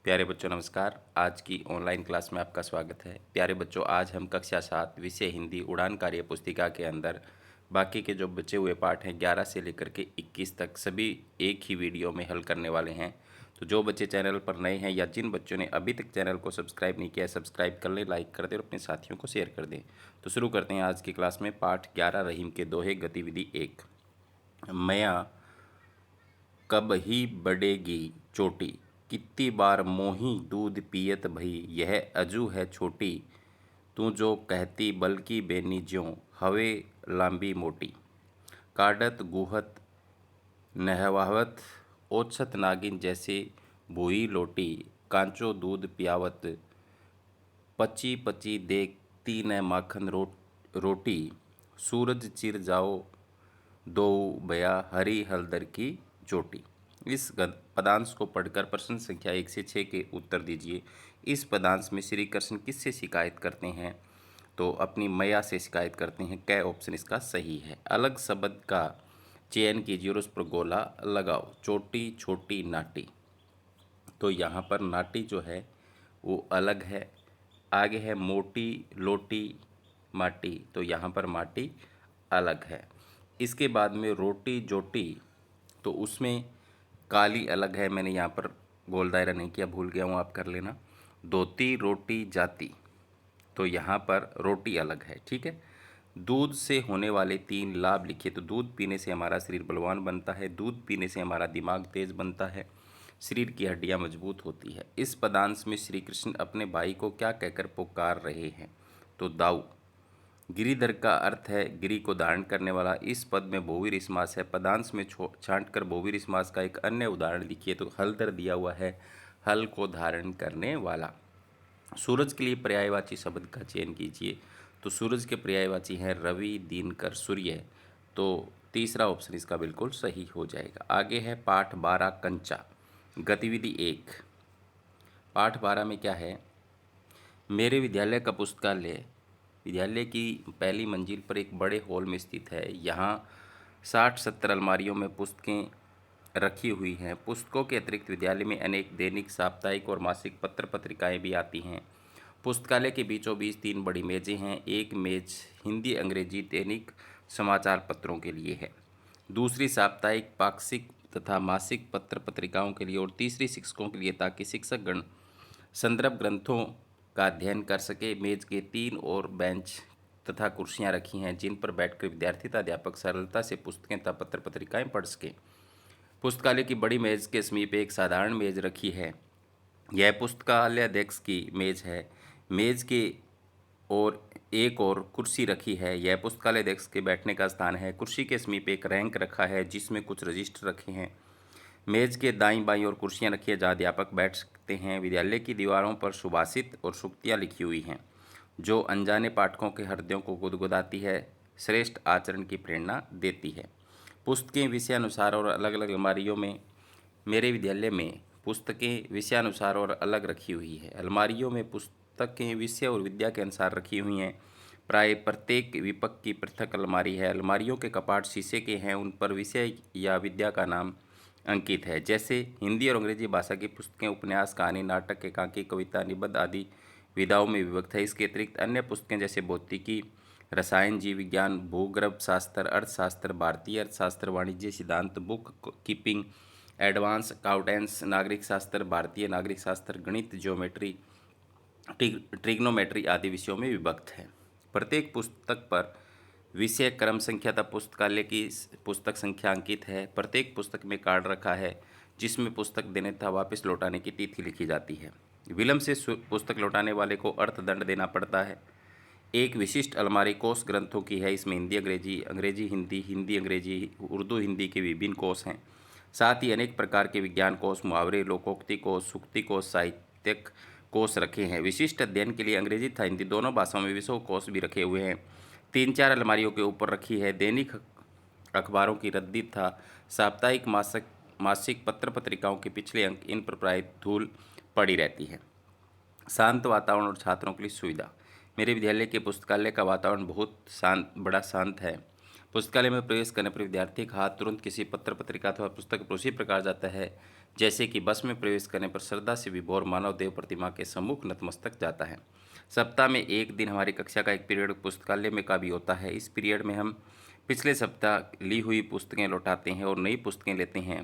प्यारे बच्चों नमस्कार। आज की ऑनलाइन क्लास में आपका स्वागत है। प्यारे बच्चों, आज हम कक्षा 7 विषय हिंदी उड़ान कार्य पुस्तिका के अंदर बाकी के जो बचे हुए पाठ हैं 11 से लेकर के 21 तक सभी एक ही वीडियो में हल करने वाले हैं। तो जो बच्चे चैनल पर नए हैं या जिन बच्चों ने अभी तक चैनल को सब्सक्राइब नहीं किया है, सब्सक्राइब कर लें, लाइक कर दें और अपने साथियों को शेयर कर दें। तो शुरू करते हैं आज की क्लास में। पाठ 11 रहीम के दोहे गतिविधि 1। मैया कब ही बढ़ेगी चोटी, कितनी बार मोही दूध पियत भई, यह अजू है छोटी, तू जो कहती बल्कि बेनी ज्यों, हवे लांबी मोटी। काढ़त गुहत नहवावत, ओछत नागिन जैसे भूई लोटी, कांचो दूध पियावत, पची पची देखती न माखन रोटी, सूरज चिर जाओ दो बया हरी हलदर की चोटी। इस पदांश को पढ़कर प्रश्न संख्या 1 से 6 के उत्तर दीजिए। इस पदांश में श्री कृष्ण किससे शिकायत करते हैं? तो अपनी मैया से शिकायत करते हैं। कै ऑप्शन इसका सही है। अलग शब्द का चयन कीजिए और उस पर गोला लगाओ। चोटी, छोटी, नाटी। तो यहाँ पर नाटी जो है वो अलग है। आगे है मोटी, लोटी, माटी, तो यहाँ पर माटी अलग है। इसके बाद में रोटी, जोटी, तो उसमें काली अलग है। मैंने यहाँ पर गोल दायरा नहीं किया, भूल गया हूँ, आप कर लेना। धोती, रोटी, जाति, तो यहाँ पर रोटी अलग है। ठीक है। दूध से होने वाले 3 लाभ लिखिए। तो दूध पीने से हमारा शरीर बलवान बनता है, दूध पीने से हमारा दिमाग तेज बनता है, शरीर की हड्डियां मजबूत होती है। इस पदांश में श्री कृष्ण अपने भाई को क्या कहकर पुकार रहे हैं? तो दाऊ। गिरिधर का अर्थ है गिरि को धारण करने वाला। इस पद में बहुव्रीहि समास है। पदांश में छांट कर बहुव्रीहि समास का एक अन्य उदाहरण लिखिए। तो हलधर दिया हुआ है, हल को धारण करने वाला। सूरज के लिए पर्यायवाची शब्द का चयन कीजिए। तो सूरज के पर्यायवाची हैं रवि, दिनकर, सूर्य। तो तीसरा ऑप्शन इसका बिल्कुल सही हो जाएगा। आगे है पाठ 12 कंचा गतिविधि 1। पाठ 12 में क्या है? मेरे विद्यालय का पुस्तकालय विद्यालय की पहली मंजिल पर एक बड़े हॉल में स्थित है। यहाँ 60-70 अलमारियों में पुस्तकें रखी हुई हैं। पुस्तकों के अतिरिक्त विद्यालय में अनेक दैनिक, साप्ताहिक और मासिक पत्र पत्रिकाएं भी आती हैं। पुस्तकालय के बीचों बीच 3 बड़ी मेज़ें हैं। एक मेज़ हिंदी अंग्रेजी दैनिक समाचार पत्रों के लिए है, दूसरी साप्ताहिक, पाक्षिक तथा मासिक पत्र पत्रिकाओं के लिए और तीसरी शिक्षकों के लिए, ताकि शिक्षक गण संदर्भ ग्रंथों का अध्ययन कर सके। मेज के 3 और बेंच तथा कुर्सियां रखी हैं जिन पर बैठकर विद्यार्थी तथा अध्यापक सरलता से पुस्तकें तथा पत्र पत्रिकाएं पढ़ सके। पुस्तकालय की बड़ी मेज के समीप एक साधारण मेज रखी है। यह पुस्तकालय अध्यक्ष की मेज है। मेज के और एक और कुर्सी रखी है। यह पुस्तकालय अध्यक्ष के बैठने का स्थान है। कुर्सी के समीप एक रैंक रखा है जिसमें कुछ रजिस्टर रखे हैं। मेज के दाईं बाईं और कुर्सियां रखी है जहाँ अध्यापक बैठ सकते हैं। विद्यालय की दीवारों पर सुभाषित और सूक्तियाँ लिखी हुई हैं जो अनजाने पाठकों के हृदयों को गुदगुदाती है, श्रेष्ठ आचरण की प्रेरणा देती है। पुस्तकें विषयानुसार और अलग अलग अलमारियों में मेरे विद्यालय में पुस्तकें विषयानुसार और अलग रखी हुई है। अलमारियों में पुस्तकें विषय और विद्या के अनुसार रखी हुई हैं। प्राय प्रत्येक विपक की पृथक अलमारी है। अलमारियों के कपाट शीशे के हैं, उन पर विषय या विद्या का नाम अंकित है। जैसे हिंदी और अंग्रेजी भाषा की पुस्तकें उपन्यास, कहानी, नाटक, एकांकी, कविता, निबंध आदि विधाओं में विभक्त है। इसके अतिरिक्त अन्य पुस्तकें जैसे भौतिकी, रसायन, जीव विज्ञान, भूगर्भ शास्त्र, अर्थशास्त्र, भारतीय अर्थशास्त्र, वाणिज्य सिद्धांत, बुक कीपिंग, एडवांस अकाउंटेंस, नागरिक शास्त्र, भारतीय नागरिक शास्त्र, गणित, ज्योमेट्री, ट्रिग्नोमेट्री आदि विषयों में विभक्त है। प्रत्येक पुस्तक पर विषय, क्रम संख्या तथा पुस्तकालय की पुस्तक संख्या अंकित है। प्रत्येक पुस्तक में कार्ड रखा है जिसमें पुस्तक देने तथा वापस लौटाने की तिथि लिखी जाती है। विलंब से पुस्तक लौटाने वाले को अर्थदंड देना पड़ता है। एक विशिष्ट अलमारी कोष ग्रंथों की है। इसमें हिंदी अंग्रेजी, अंग्रेजी हिंदी, हिंदी अंग्रेजी, उर्दू हिंदी के विभिन्न कोष हैं। साथ ही अनेक प्रकार के विज्ञान कोष, मुहावरे, लोकोक्ति कोष, सूक्ति कोष, साहित्यिक कोष रखे हैं। विशिष्ट अध्ययन के लिए अंग्रेजी तथा हिंदी दोनों भाषाओं में विषय कोष भी रखे हुए हैं। 3-4 अलमारियों के ऊपर रखी है दैनिक अखबारों की रद्दी था साप्ताहिक, मासिक पत्र पत्रिकाओं के पिछले अंक। इन पर प्राय धूल पड़ी रहती है। शांत वातावरण और छात्रों के लिए सुविधा। मेरे विद्यालय के पुस्तकालय का वातावरण बहुत बड़ा शांत है। पुस्तकालय में प्रवेश करने पर विद्यार्थी का हाथ तुरंत किसी पत्र पत्रिका अथवा पुस्तक पर उसी प्रकार जाता है जैसे कि बस में प्रवेश करने पर श्रद्धा से विभोर मानव देव प्रतिमा के सम्मुख नतमस्तक जाता है। सप्ताह में एक दिन हमारी कक्षा का एक पीरियड पुस्तकालय में का भी होता है। इस पीरियड में हम पिछले सप्ताह ली हुई पुस्तकें लौटाते हैं और नई पुस्तकें लेते हैं।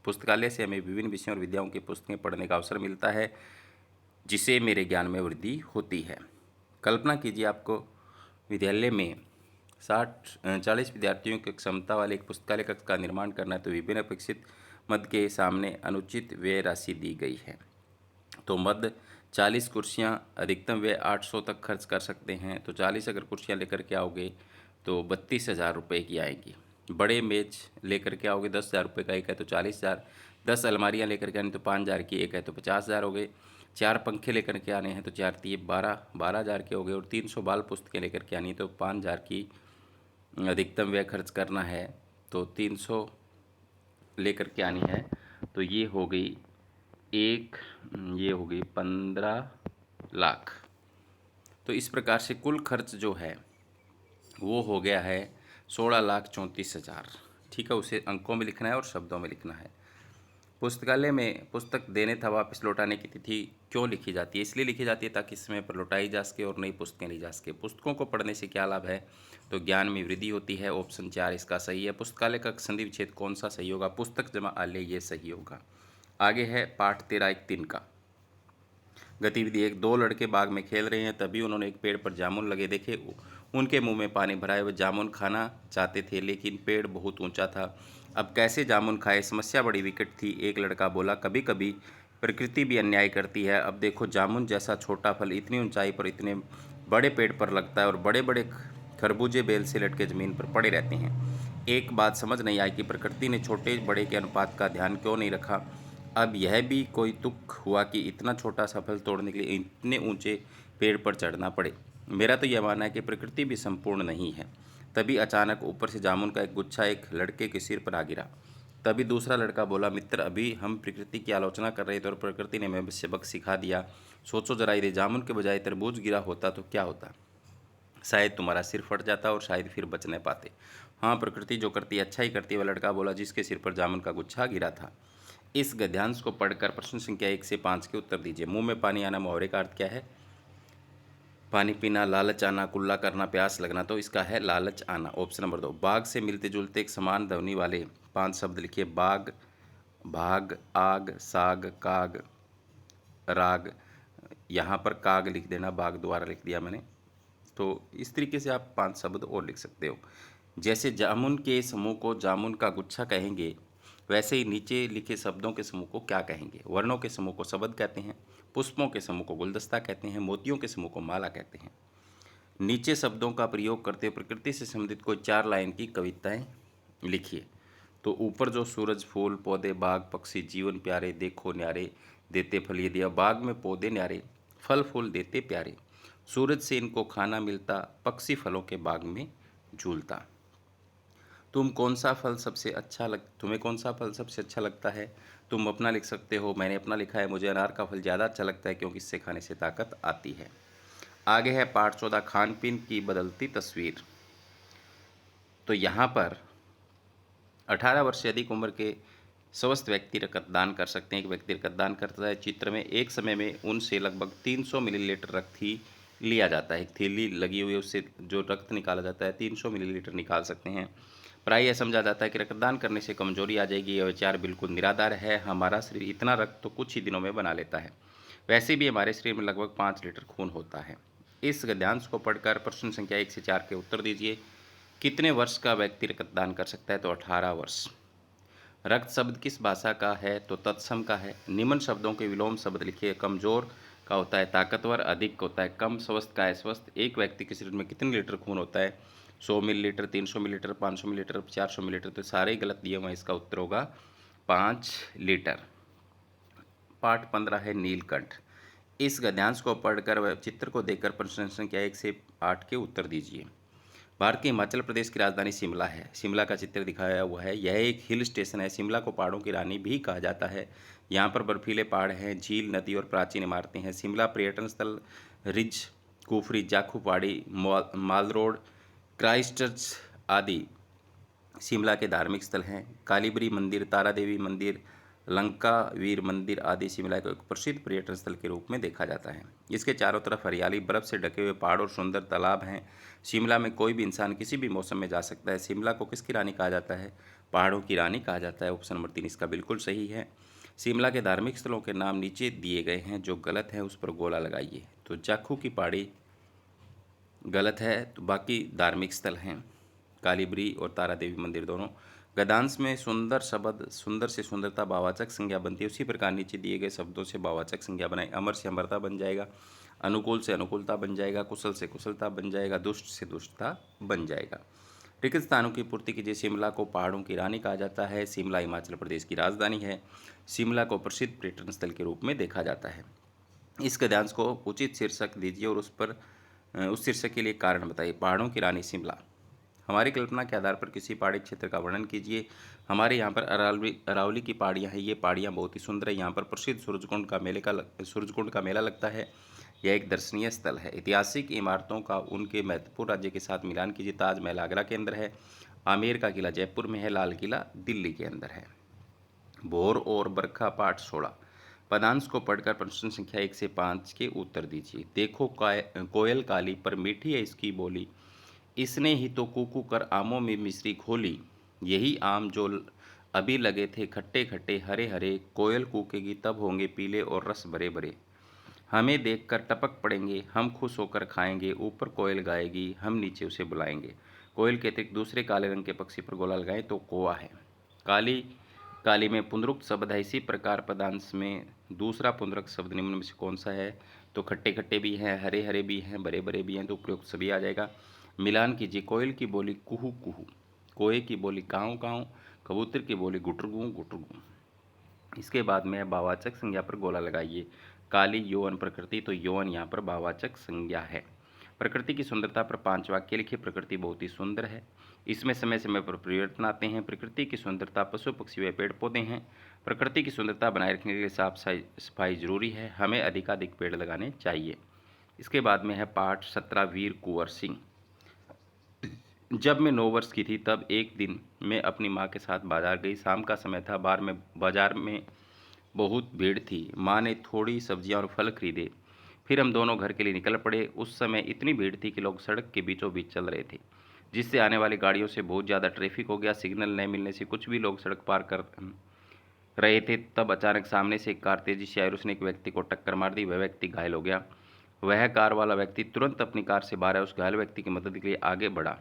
पुस्तकालय से हमें विभिन्न विषयों और विद्याओं की पुस्तकें पढ़ने का अवसर मिलता है, जिससे मेरे ज्ञान में वृद्धि होती है। कल्पना कीजिए, आपको विद्यालय में 40 विद्यार्थियों की क्षमता वाले एक पुस्तकालय कक्ष का निर्माण करना है, तो विभिन्न अपेक्षित मद के सामने अनुचित व्यय राशि दी गई है। तो मद 40 कुर्सियां, अधिकतम व्यय 800 तक खर्च कर सकते हैं। तो 40 अगर कुर्सियां लेकर के आओगे तो 32,000 रुपये की आएगी। बड़े मेज लेकर के आओगे 10,000 रुपये का एक है तो 40,000। 10 अलमारियां लेकर के आनी तो 5,000 की एक है तो 50,000 हो गए। 4 पंखे लेकर के आने हैं तो 4 तिये 12,000 के हो गए। और 300 बाल पुस्तकें लेकर के आनी तो 5,000 की अधिकतम व्यय खर्च करना है। तो 300 लेकर के आनी है तो ये हो गई 15 लाख। तो इस प्रकार से कुल खर्च जो है वो हो गया है 16,34,000। ठीक है, उसे अंकों में लिखना है और शब्दों में लिखना है। पुस्तकालय में पुस्तक देने तथा वापस लौटाने की तिथि क्यों लिखी जाती है? इसलिए लिखी जाती है ताकि समय पर लौटाई जा सके और नई पुस्तकें ली जा सके। पुस्तकों को पढ़ने से क्या लाभ है? तो ज्ञान में वृद्धि होती है। ऑप्शन 4 इसका सही है। पुस्तकालय का संधि विच्छेद कौन सा सही होगा? पुस्तक जमा आलय, ये सही होगा। आगे है पाठ 13(1)(3) का। गतिविधि 1, 2 लड़के बाग में खेल रहे हैं, तभी उन्होंने एक पेड़ पर जामुन लगे देखे। उनके मुंह में पानी भराए, वे जामुन खाना चाहते थे लेकिन पेड़ बहुत ऊंचा था। अब कैसे जामुन खाए? समस्या बड़ी विकट थी। एक लड़का बोला, कभी कभी प्रकृति भी अन्याय करती है। अब देखो, जामुन जैसा छोटा फल इतनी ऊंचाई पर इतने बड़े पेड़ पर लगता है और बड़े बड़े खरबूजे बेल से लटके ज़मीन पर पड़े रहते हैं। एक बात समझ नहीं आई कि प्रकृति ने छोटे बड़े के अनुपात का ध्यान क्यों नहीं रखा। अब यह भी कोई तुक हुआ कि इतना छोटा सा फल तोड़ने के लिए इतने ऊंचे पेड़ पर चढ़ना पड़े। मेरा तो यह मानना है कि प्रकृति भी संपूर्ण नहीं है। तभी अचानक ऊपर से जामुन का एक गुच्छा एक लड़के के सिर पर आ गिरा। तभी दूसरा लड़का बोला, मित्र, अभी हम प्रकृति की आलोचना कर रहे थे और प्रकृति ने हमें सबक सिखा दिया। सोचो जरा, यदि जामुन के बजाय तरबूज गिरा होता तो क्या होता? शायद तुम्हारा सिर फट जाता और शायद फिर बच नहीं पाते। हाँ, प्रकृति जो करती है अच्छा ही करती है, वह लड़का बोला जिसके सिर पर जामुन का गुच्छा गिरा था। इस गद्यांश को पढ़कर प्रश्न संख्या 1 से 5 के उत्तर दीजिए। मुंह में पानी आना मुहावरे का अर्थ क्या है? पानी पीना, लालच आना, कुल्ला करना, प्यास लगना। तो इसका है लालच आना। Option number 2। बाग से मिलते जुलते एक समान ध्वनि वाले 5 शब्द लिखिए। बाग, भाग, आग, साग, काग, राग। यहाँ पर काग लिख देना, बाग द्वारा लिख दिया मैंने। तो इस तरीके से आप 5 शब्द और लिख सकते हो। जैसे जामुन के समूह को जामुन का गुच्छा कहेंगे, वैसे ही नीचे लिखे शब्दों के समूह को क्या कहेंगे? वर्णों के समूह को शब्द कहते हैं, पुष्पों के समूह को गुलदस्ता कहते हैं, मोतियों के समूह को माला कहते हैं। नीचे शब्दों का प्रयोग करते हुए प्रकृति से संबंधित कोई 4 लाइन की कविताएं लिखिए। तो ऊपर जो सूरज, फूल, पौधे, बाग, पक्षी, जीवन प्यारे, देखो न्यारे, देते फल ये दिया। बाग में पौधे न्यारे, फल फूल देते प्यारे, सूरज से इनको खाना मिलता, पक्षी फलों के बाग में झूलता। तुम्हें कौन सा फल सबसे अच्छा लगता है? तुम अपना लिख सकते हो। मैंने अपना लिखा है, मुझे अनार का फल ज़्यादा अच्छा लगता है क्योंकि इससे खाने से ताकत आती है। आगे है पाठ 14, खान पीन की बदलती तस्वीर। तो यहाँ पर 18 वर्ष से अधिक उम्र के स्वस्थ व्यक्ति रक्तदान कर सकते हैं। एक व्यक्ति रक्तदान करता है। चित्र में एक समय में उनसे लगभग 300 मिलीलीटर रक्त ही लिया जाता है। एक थैली लगी हुई है, उससे जो रक्त निकाला जाता है 300 मिलीलीटर निकाल सकते हैं। प्राय यह समझा जाता है कि रक्तदान करने से कमजोरी आ जाएगी। यह विचार बिल्कुल निराधार है। हमारा शरीर इतना रक्त तो कुछ ही दिनों में बना लेता है। वैसे भी हमारे शरीर में लगभग 5 लीटर खून होता है। इस गद्यांश को पढ़कर प्रश्न संख्या 1 से 4 के उत्तर दीजिए। कितने वर्ष का व्यक्ति रक्तदान कर सकता है? तो 18 वर्ष। रक्त शब्द किस भाषा का है? तो तत्सम का है। निम्न शब्दों के विलोम शब्द लिखिए। कमजोर का होता है ताकतवर, अधिक का होता है कम, स्वस्थ का है स्वस्थ। एक व्यक्ति के शरीर में कितने लीटर खून होता है? 100 मिलीलीटर, 300 मिलीलीटर, 500 मिलीलीटर, 400 मिलीलीटर। तो सारे ही गलत दिए हुए हैं, इसका उत्तर होगा 5 लीटर। पाठ 15 है नीलकंठ। इस गद्यांश को पढ़कर व चित्र को देखकर प्रश्न संख्या 1 से 8 के उत्तर दीजिए। भारत के हिमाचल प्रदेश की राजधानी शिमला है। शिमला का चित्र दिखाया हुआ है। यह एक हिल स्टेशन है। शिमला को पहाड़ों की रानी भी कहा जाता है। यहाँ पर बर्फीले पहाड़ हैं, झील, नदी और प्राचीन इमारतें हैं। शिमला पर्यटन स्थल रिज, कुफरी, जाखू पहाड़ी, माल रोड, क्राइस्टचर्च आदि शिमला के धार्मिक स्थल हैं। कालीबरी मंदिर, तारा देवी मंदिर, लंका, वीर मंदिर आदि शिमला को एक प्रसिद्ध पर्यटन स्थल के रूप में देखा जाता है। इसके चारों तरफ हरियाली, बर्फ से ढके हुए पहाड़ और सुंदर तालाब हैं। शिमला में कोई भी इंसान किसी भी मौसम में जा सकता है। शिमला को किसकी रानी कहा जाता है? पहाड़ों की रानी कहा जाता है। ऑप्शन नंबर 3 इसका बिल्कुल सही है। शिमला के धार्मिक स्थलों के नाम नीचे दिए गए हैं, जो गलत है उस पर गोला लगाइए। तो जाखू की पहाड़ी गलत है, तो बाकी धार्मिक स्थल हैं कालीबरी और तारा देवी मंदिर दोनों। गद्यांश में सुंदर शब्द सुंदर से सुंदरता भाववाचक संज्ञा बनती है, उसी प्रकार नीचे दिए गए शब्दों से भाववाचक संज्ञा बनाए। अमर से अमरता बन जाएगा, अनुकूल से अनुकूलता बन जाएगा, कुशल से कुशलता बन जाएगा, दुष्ट से दुष्टता बन जाएगा। रिक्त स्थानों की पूर्ति कीजिए। शिमला को पहाड़ों की रानी कहा जाता है। शिमला हिमाचल प्रदेश की राजधानी है। शिमला को प्रसिद्ध पर्यटन स्थल के रूप में देखा जाता है। इस गद्यांश को उचित शीर्षक दीजिए और उस शीर्षक के लिए कारण बताइए। पहाड़ों की रानी शिमला। हमारी कल्पना के आधार पर किसी पहाड़ी क्षेत्र का वर्णन कीजिए। हमारे यहाँ पर अरावली की पहाड़ियाँ हैं। ये पहाड़ियाँ बहुत ही सुंदर है। यहाँ पर प्रसिद्ध सूरजकुंड का मेला लगता है। यह एक दर्शनीय स्थल है। ऐतिहासिक इमारतों का उनके महत्वपूर्ण राज्य के साथ मिलान कीजिए। ताजमहल आगरा के अंदर है। आमेर का किला जयपुर में है। लाल किला दिल्ली के अंदर है। भोर और बरखा पाठ 16। पदांश को पढ़कर प्रश्न संख्या 1 से 5 के उत्तर दीजिए। देखो कोयल काली पर मीठी है इसकी बोली, इसने ही तो कूकू कर आमों में मिश्री घोली। यही आम जो अभी लगे थे खट्टे खट्टे हरे हरे, कोयल कूकेगी तब होंगे पीले और रस भरे भरे। हमें देखकर टपक पड़ेंगे, हम खुश होकर खाएंगे, ऊपर कोयल गाएगी, हम नीचे उसे बुलाएंगे। कोयल के अतिरिक्त दूसरे काले रंग के पक्षी पर गोला लगाएं तो कौवा है। काली काली में पुनरुक्त शब्द है। इसी प्रकार पदांश में दूसरा पुनरुक्त शब्द निम्न में से कौन सा है? तो खट्टे खट्टे भी हैं, हरे हरे भी हैं, बड़े बड़े भी हैं, तो उपयुक्त सभी आ जाएगा। मिलान कीजिए। कोयल की बोली कुहू कुहू, कोए की बोली काऊ काऊ, कबूतर की बोली गुटरगू गुटरगू। इसके बाद में भाववाचक संज्ञा पर गोला लगाइए। काली यौवन प्रकृति, तो यौवन यहाँ पर भाववाचक संज्ञा है। प्रकृति की सुंदरता पर 5 वाक्य लिखिए। प्रकृति बहुत ही सुंदर है। इसमें समय समय पर परिवर्तन आते हैं। प्रकृति की सुंदरता पशु पक्षी व पेड़ पौधे हैं। प्रकृति की सुंदरता बनाए रखने के लिए साफ सफाई जरूरी है। हमें अधिकाधिक पेड़ लगाने चाहिए। इसके बाद में है पाठ 17 वीर कुंवर सिंह। जब मैं 9 वर्ष की थी तब एक दिन मैं अपनी माँ के साथ बाजार गई। शाम का समय था। बाजार में बहुत भीड़ थी। माँ ने थोड़ी सब्जियां और फल खरीदे। फिर हम दोनों घर के लिए निकल पड़े। उस समय इतनी भीड़ थी कि लोग सड़क के बीचों बीच चल रहे थे, जिससे आने वाली गाड़ियों से बहुत ज़्यादा ट्रैफिक हो गया। सिग्नल नहीं मिलने से कुछ भी लोग सड़क पार कर रहे थे। तब अचानक सामने से एक कार तेजी से आई और उसने एक व्यक्ति को टक्कर मार दी। वह व्यक्ति घायल हो गया। वह कार वाला व्यक्ति तुरंत अपनी कार से बाहर आया, उस घायल व्यक्ति की मदद के लिए आगे बढ़ा।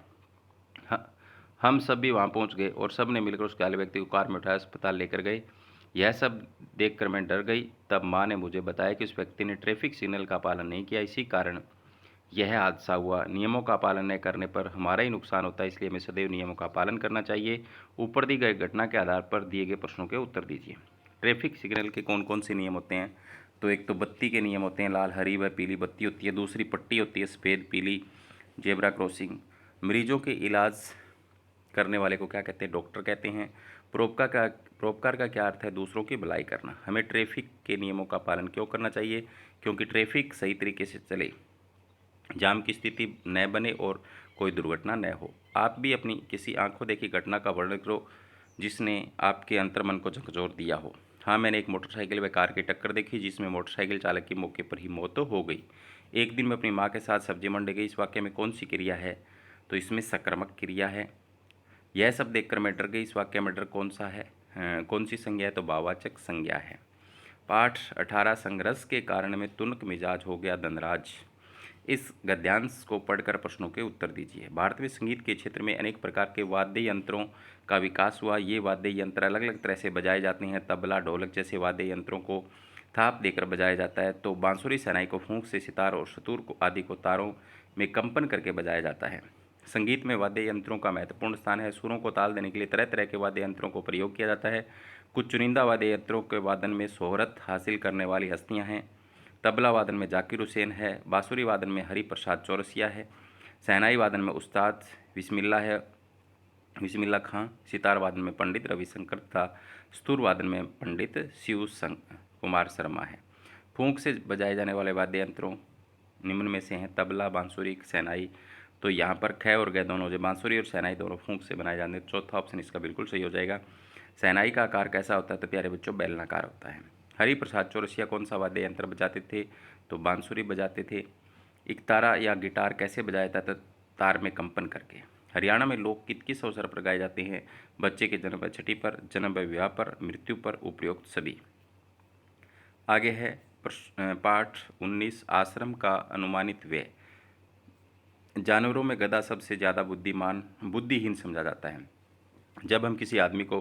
हम सब भी वहाँ पहुँच गए और सब ने मिलकर उस घायल व्यक्ति को कार में उठाया अस्पताल लेकर गए। यह सब देखकर मैं डर गई। तब माँ ने मुझे बताया कि उस व्यक्ति ने ट्रैफिक सिग्नल का पालन नहीं किया, इसी कारण यह हादसा हुआ। नियमों का पालन न करने पर हमारा ही नुकसान होता है, इसलिए हमें सदैव नियमों का पालन करना चाहिए। ऊपर दी गई घटना के आधार पर दिए गए प्रश्नों के उत्तर दीजिए। ट्रैफिक सिग्नल के कौन कौन से नियम होते हैं? तो एक तो बत्ती के नियम होते हैं, लाल हरी व पीली बत्ती होती है। दूसरी पट्टी होती है सफ़ेद पीली, जेब्रा क्रॉसिंग। मरीजों के इलाज करने वाले को क्या कहते हैं? डॉक्टर कहते हैं। परोपकार का क्या अर्थ है? दूसरों की भलाई करना। हमें ट्रैफिक के नियमों का पालन क्यों करना चाहिए? क्योंकि ट्रैफिक सही तरीके से चले, जाम की स्थिति न बने और कोई दुर्घटना न हो। आप भी अपनी किसी आंखों देखी घटना का वर्णन करो जिसने आपके अंतर्मन को झकझोर दिया हो। हाँ, मैंने एक मोटरसाइकिल व कार की टक्कर देखी जिसमें मोटरसाइकिल चालक की मौके पर ही मौत हो गई। एक दिन मैं अपनी माँ के साथ सब्जी मंडी गई। इस वाक्य में कौन सी क्रिया है? तो इसमें सकर्मक क्रिया है। यह सब देखकर मैं डर गई। इस वाक्य में डर कौन सा है? कौन सी संज्ञा है? तो भाववाचक संज्ञा है। पाठ 18 संघर्ष के कारण में तुनक मिजाज हो गया धनराज। इस गद्यांश को पढ़कर प्रश्नों के उत्तर दीजिए। भारत में संगीत के क्षेत्र में अनेक प्रकार के वाद्य यंत्रों का विकास हुआ। ये वाद्य यंत्र अलग अलग तरह से बजाए जाते हैं। तबला, ढोलक जैसे वाद्य यंत्रों को थाप देकर बजाया जाता है, तो बांसुरी शहनाई को फूंक से, सितार और सतूर को आदि को तारों में कंपन करके बजाया जाता है। संगीत में वाद्य यंत्रों का महत्वपूर्ण स्थान है। सुरों को ताल देने के लिए तरह तरह के वाद्य यंत्रों को प्रयोग किया जाता है। कुछ चुनिंदा वाद्य यंत्रों के वादन में शोहरत हासिल करने वाली हस्तियां हैं। तबला वादन में जाकिर हुसैन है। बांसुरी वादन में हरि प्रसाद चौरसिया है। शहनाई वादन में उस्ताद बिस्मिल्ला खां। सितार वादन में पंडित रविशंकर तथा स्तूर वादन में पंडित शिव कुमार शर्मा है। फूंक से बजाए जाने वाले वाद्य यंत्रों निम्न में से हैं तबला, बांसुरी, शहनाई। तो यहाँ पर ख और ग दोनों, जो बांसुरी और शहनाई दोनों फूंक से बनाए जाते हैं। चौथा ऑप्शन इसका बिल्कुल सही हो जाएगा। शहनाई का आकार कैसा होता है? तो प्यारे बच्चों बेलनाकार होता है। हरि प्रसाद चौरसिया कौन सा वाद्य यंत्र बजाते थे? तो बांसुरी बजाते थे। इकतारा या गिटार कैसे बजाया जाता था? तार में कंपन करके। हरियाणा में लोकगीत किस अवसर पर गाए जाते हैं? बच्चे के जन्म व छठी पर, जन्म व विवाह पर, मृत्यु पर, उपरोक्त सभी। आगे है पाठ 19 आश्रम का अनुमानित व्यय। जानवरों में गधा सबसे ज़्यादा बुद्धिहीन समझा जाता है। जब हम किसी आदमी को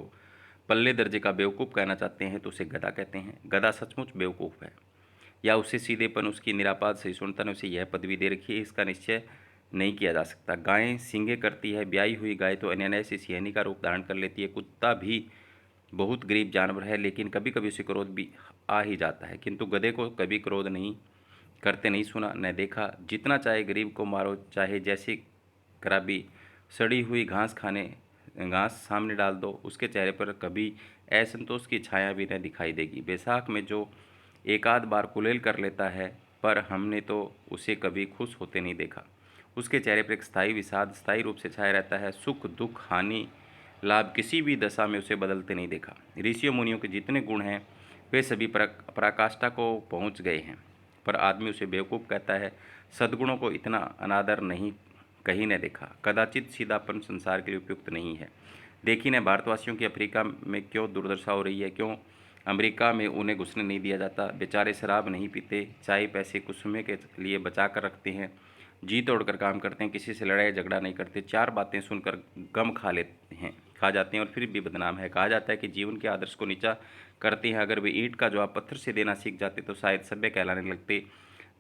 पल्ले दर्जे का बेवकूफ़ कहना चाहते हैं तो उसे गधा कहते हैं। गधा सचमुच बेवकूफ़ है या उससे सीधेपन, उसकी निरापाद सहिष्णुता ने उसे यह पदवी दे रखी है, इसका निश्चय नहीं किया जा सकता। गायें सींगे करती है। ब्याई हुई गाय तो अनायास से सियानी का रूप धारण कर लेती है। कुत्ता भी बहुत गरीब जानवर है, लेकिन कभी कभी उसे क्रोध भी आ ही जाता है, किंतु गधे को कभी क्रोध नहीं करते नहीं सुना न देखा। जितना चाहे गरीब को मारो, चाहे जैसी खराबी, सड़ी हुई घास सामने डाल दो, उसके चेहरे पर कभी असंतोष की छाया भी न दिखाई देगी। बैसाख में जो एक आध बार कुलेल कर लेता है, पर हमने तो उसे कभी खुश होते नहीं देखा। उसके चेहरे पर एक स्थायी विषाद स्थायी रूप से छाया रहता है। सुख दुख हानि लाभ किसी भी दशा में उसे बदलते नहीं देखा। ऋषियों मुनियों के जितने गुण हैं वे सभी पराकाष्ठा को पहुंच गए हैं, पर आदमी उसे बेवकूफ़ कहता है। सद्गुणों को इतना अनादर नहीं कहीं न देखा। कदाचित सीधापन संसार के लिए उपयुक्त नहीं है। देखी न भारतवासियों की अफ्रीका में क्यों दुर्दशा हो रही है, क्यों अमेरिका में उन्हें घुसने नहीं दिया जाता। बेचारे शराब नहीं पीते, चाय पैसे कुछ समय के लिए बचा कर रखते हैं, जी तोड़कर काम करते हैं, किसी से लड़ाई झगड़ा नहीं करते, चार बातें सुनकर गम खा जाते हैं और फिर भी बदनाम है। कहा जाता है कि जीवन के आदर्श को नीचा करते हैं। अगर वे ईंट का जवाब पत्थर से देना सीख जाते तो शायद सभ्य कहलाने लगते।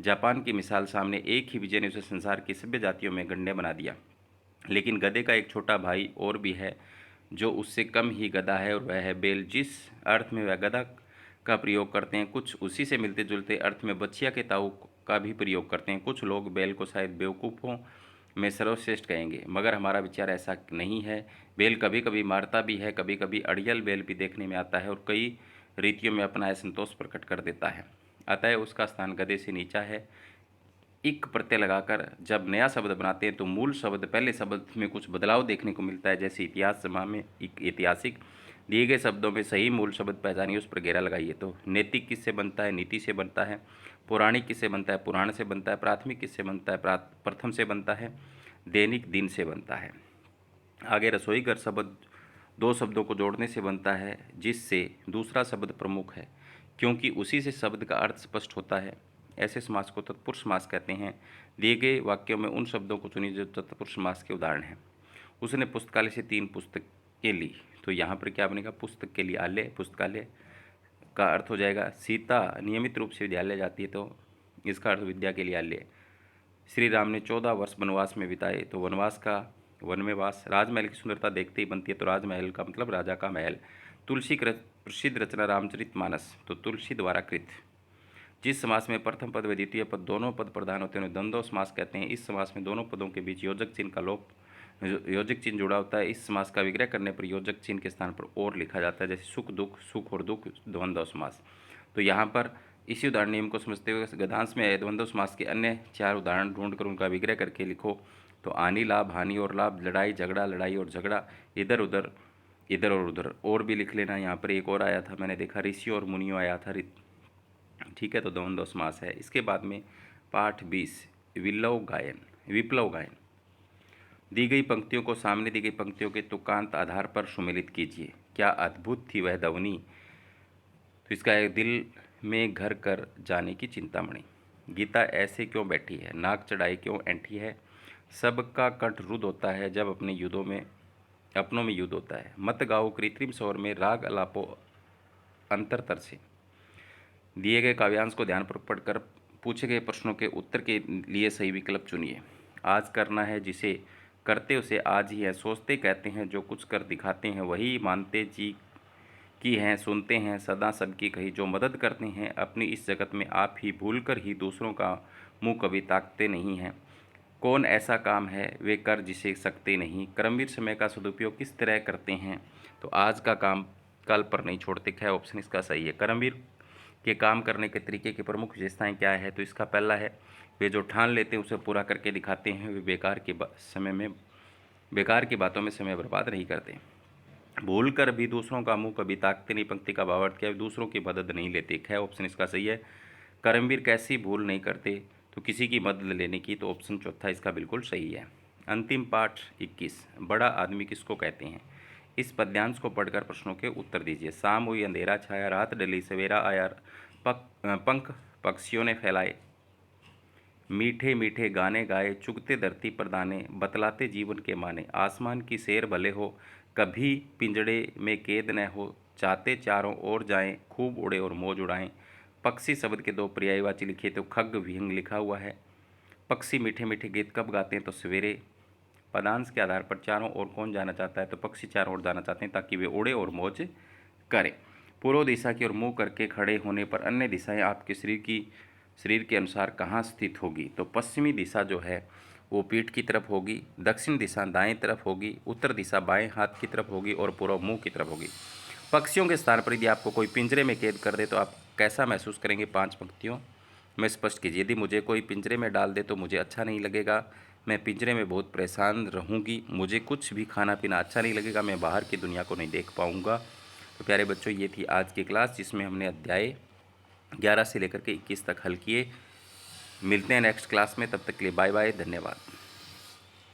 जापान की मिसाल सामने, एक ही विजय ने उसे संसार की सभ्य जातियों में गण्य बना दिया। लेकिन गधे का एक छोटा भाई और भी है जो उससे कम ही गधा है, और वह है बैल। जिस अर्थ में वह गधा का प्रयोग करते हैं, कुछ उसी से मिलते जुलते अर्थ में बछिया के ताऊ का भी प्रयोग करते हैं। कुछ लोग बैल को शायद बेवकूफ़ों में सर्वश्रेष्ठ कहेंगे, मगर हमारा विचार ऐसा नहीं है। बैल कभी कभी मारता भी है, कभी कभी अड़ियल बैल भी देखने में आता है और कई रीतियों में अपना असंतोष प्रकट कर देता है। अतः उसका स्थान गधे से नीचा है। इक प्रत्यय लगाकर जब नया शब्द बनाते हैं तो मूल शब्द पहले शब्द में कुछ बदलाव देखने को मिलता है। जैसे इतिहास जमा में ऐतिहासिक दिए गए शब्दों में सही मूल शब्द पहचानिए, उस पर घेरा लगाइए। तो नैतिक किससे बनता है? नीति से बनता है। पौराणिक किससे बनता है? पुराण से बनता है। प्राथमिक किससे बनता है? प्रथम से बनता है। दैनिक दिन से बनता है। आगे रसोई घर शब्द दो शब्दों को जोड़ने से बनता है, जिससे दूसरा शब्द प्रमुख है, क्योंकि उसी से शब्द का अर्थ स्पष्ट होता है। ऐसे समास को तत्पुरुष समास कहते हैं। दिए गए वाक्यों में उन शब्दों को चुनिए जो तत्पुरुष समास के उदाहरण हैं। उसने पुस्तकालय से 3 पुस्तकें ली, तो यहाँ पर क्या बनेगा? पुस्तक के लिए आलय, पुस्तकालय का अर्थ हो जाएगा। सीता नियमित रूप से विद्यालय जाती है, तो इसका अर्थ विद्या के लिए आलय। श्री राम ने 14 वर्ष वनवास में बिताए, तो वनवास का वन में वास। राजमहल की सुंदरता देखते ही बनती है, तो राजमहल का मतलब राजा का महल। तुलसी की प्रसिद्ध रचना रामचरितमानस, तो तुलसी द्वारा कृत। जिस समास में प्रथम पद व द्वितीय पद दोनों पद प्रधान होते हैं उन्हें द्वंद्व समास कहते हैं। इस समास में दोनों पदों के बीच योजक चिन्ह जुड़ा होता है। इस समास का विग्रह करने पर योजक चिन्ह के स्थान पर और लिखा जाता है, जैसे सुख दुख, सुख और दुख, द्वंद्व समास। तो यहाँ पर इसी उदाहरण नियम को समझते हुए गद्यांश में द्वंद्व समास के अन्य 4 उदाहरण ढूंढकर उनका विग्रह करके लिखो। तो हानि लाभ, हानि और लाभ, लड़ाई झगड़ा, लड़ाई और झगड़ा, इधर उधर, इधर और उधर, और भी लिख लेना। यहाँ पर एक और आया था, मैंने देखा ऋषियों और मुनियों आया था, ठीक है, तो द्वंद्व समास है। इसके बाद में पाठ 20 विप्लव गायन। दी गई पंक्तियों को सामने दी गई पंक्तियों के तुकांत आधार पर सुमेलित कीजिए। क्या अद्भुत थी वह ध्वनि, तो इसका है दिल में घर कर जाने की चिंतामणि। गीता ऐसे क्यों बैठी है, नाक चढ़ाई क्यों ऐंठी है। सबका कंठ रुद्ध होता है जब अपनों में युद्ध होता है। मत गाओ कृत्रिम स्वर में, राग अलापो अंतरतर से। दिए गए काव्यांश को ध्यानपूर्वक पढ़कर पूछे गए प्रश्नों के उत्तर के लिए सही विकल्प चुनिए। आज करना है जिसे करते उसे आज ही है। सोचते कहते हैं जो कुछ कर दिखाते हैं, वही मानते जी की हैं, सुनते हैं सदा सबकी कही। जो मदद करते हैं अपनी इस जगत में, आप ही भूल कर ही दूसरों का मुंह कभी ताकते नहीं हैं। कौन ऐसा काम है वे कर जिसे सकते नहीं। कर्मवीर समय का सदुपयोग किस तरह करते हैं, तो आज का काम कल पर नहीं छोड़ते। ख ऑप्शन इसका सही है। कर्मवीर के काम करने के तरीके की प्रमुख विशेषताएं क्या है, तो इसका पहला है वे जो ठान लेते हैं उसे पूरा करके दिखाते हैं। वे बेकार की बातों में समय बर्बाद नहीं करते। भूल कर भी दूसरों का मुंह कभी ताकते नहीं, पंक्ति का भावार्थ क्या है, दूसरों की मदद नहीं लेते। ख ऑप्शन इसका सही है। करमवीर कैसी भूल नहीं करते, तो किसी की मदद लेने की, तो ऑप्शन चौथा इसका बिल्कुल सही है। अंतिम पाठ 21, बड़ा आदमी किसको कहते हैं। इस पद्यांश को पढ़कर प्रश्नों के उत्तर दीजिए। शाम हुई अंधेरा छाया, रात डली सवेरा आया, पंख पक्षियों ने फैलाए, मीठे मीठे गाने गाए, चुगते धरती पर दाने, बतलाते जीवन के माने, आसमान की सैर भले हो, कभी पिंजड़े में कैद न हो, चाहते चारों ओर जाएं, खूब उड़े और मौज उड़ाएं। पक्षी शब्द के दो पर्यायवाची लिखे तो खग विहंग लिखा हुआ है। पक्षी मीठे मीठे गीत कब गाते हैं, तो सवेरे। पदांश के आधार पर चारों ओर कौन जाना चाहता है, तो पक्षी चारों ओर जाना चाहते हैं ताकि वे उड़े और मौज करें। पूर्व दिशा की ओर मुंह करके खड़े होने पर अन्य दिशाएं आपके शरीर के अनुसार कहाँ स्थित होगी, तो पश्चिमी दिशा जो है वो पीठ की तरफ होगी, दक्षिण दिशा दाएं तरफ होगी, उत्तर दिशा बाएं हाथ की तरफ होगी और पूर्व मुंह की तरफ होगी। पक्षियों के स्थान पर यदि आपको कोई पिंजरे में कैद कर दे तो आप कैसा महसूस करेंगे, 5 पंक्तियों में स्पष्ट कीजिए। यदि मुझे कोई पिंजरे में डाल दे तो मुझे अच्छा नहीं लगेगा, मैं पिंजरे में बहुत परेशान रहूँगी, मुझे कुछ भी खाना पीना अच्छा नहीं लगेगा, मैं बाहर की दुनिया को नहीं देख पाऊँगा। तो प्यारे बच्चों, ये थी आज की क्लास जिसमें हमने अध्याय 11 से लेकर के 21 तक हल किए। मिलते हैं नेक्स्ट क्लास में, तब तक के लिए बाय बाय, धन्यवाद।